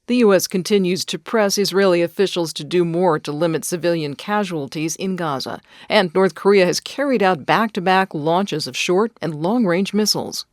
The U.S. continues to press Israeli officials to do more to limit civilian casualties in Gaza, and North Korea has carried out back-to-back launches of short- and long-range missiles.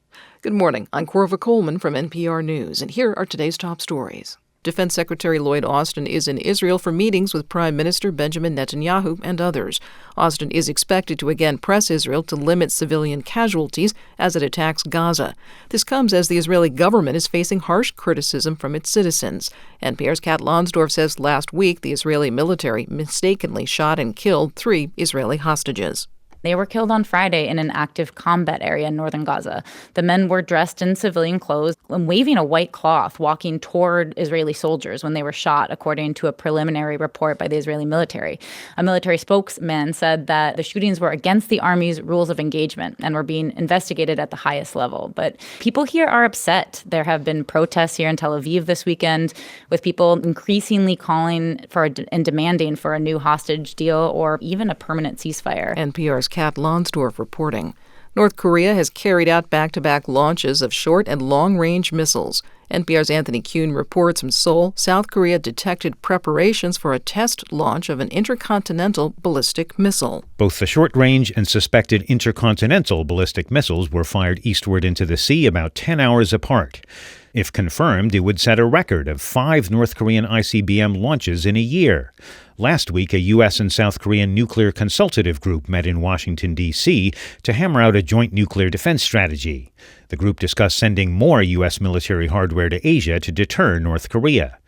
Good morning, I'm Corva Coleman from NPR News, and here are today's top stories. Defense Secretary Lloyd Austin is in Israel for meetings with Prime Minister Benjamin Netanyahu and others. Austin is expected to again press Israel to limit civilian casualties as it attacks Gaza. This comes as the Israeli government is facing harsh criticism from its citizens. NPR's Kat Lonsdorf says last week the Israeli military mistakenly shot and killed 3 Israeli hostages. They were killed on Friday in an active combat area in northern Gaza. The men were dressed in civilian clothes and waving a white cloth, walking toward Israeli soldiers when they were shot, according to a preliminary report by the Israeli military. A military spokesman said that the shootings were against the army's rules of engagement and were being investigated at the highest level. But people here are upset. There have been protests here in Tel Aviv this weekend, with people increasingly calling for and demanding for a new hostage deal or even a permanent ceasefire. NPR's Kat Lonsdorf reporting. North Korea has carried out back-to-back launches of short- and long-range missiles. NPR's Anthony Kuhn reports from Seoul, South Korea detected preparations for a test launch of an intercontinental ballistic missile. Both the short-range and suspected intercontinental ballistic missiles were fired eastward into the sea about 10 hours apart. If confirmed, it would set a record of 5 North Korean ICBM launches in a year. Last week, a U.S. and South Korean nuclear consultative group met in Washington, D.C. to hammer out a joint nuclear defense strategy. The group discussed sending more U.S. military hardware to Asia to deter North Korea.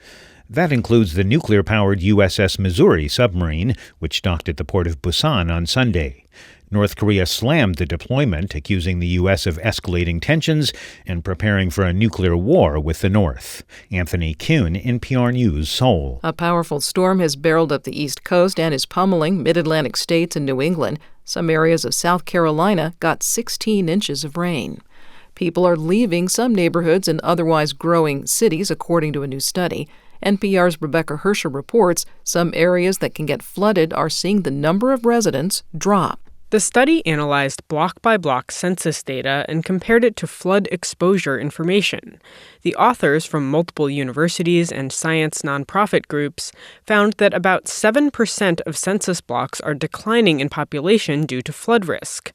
That includes the nuclear-powered USS Missouri submarine, which docked at the port of Busan on Sunday. North Korea slammed the deployment, accusing the U.S. of escalating tensions and preparing for a nuclear war with the North. Anthony Kuhn, NPR News, Seoul. A powerful storm has barreled up the East Coast and is pummeling mid-Atlantic states and New England. Some areas of South Carolina got 16 inches of rain. People are leaving some neighborhoods in otherwise growing cities, according to a new study. NPR's Rebecca Hersher reports some areas that can get flooded are seeing the number of residents drop. The study analyzed block-by-block census data and compared it to flood exposure information. The authors from multiple universities and science nonprofit groups found that about 7% of census blocks are declining in population due to flood risk.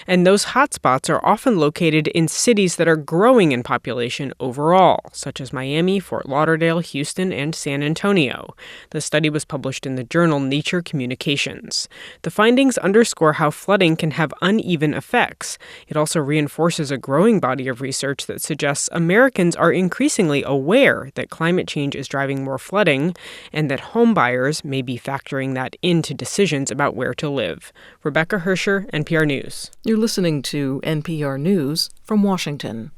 And those hotspots are often located in cities that are growing in population overall, such as Miami, Fort Lauderdale, Houston, and San Antonio. The study was published in the journal Nature Communications. The findings underscore how flooding can have uneven effects. It also reinforces a growing body of research that suggests Americans are increasingly aware that climate change is driving more flooding and that home buyers may be factoring that into decisions about where to live. Rebecca Hersher, NPR News. You're listening to NPR News from Washington.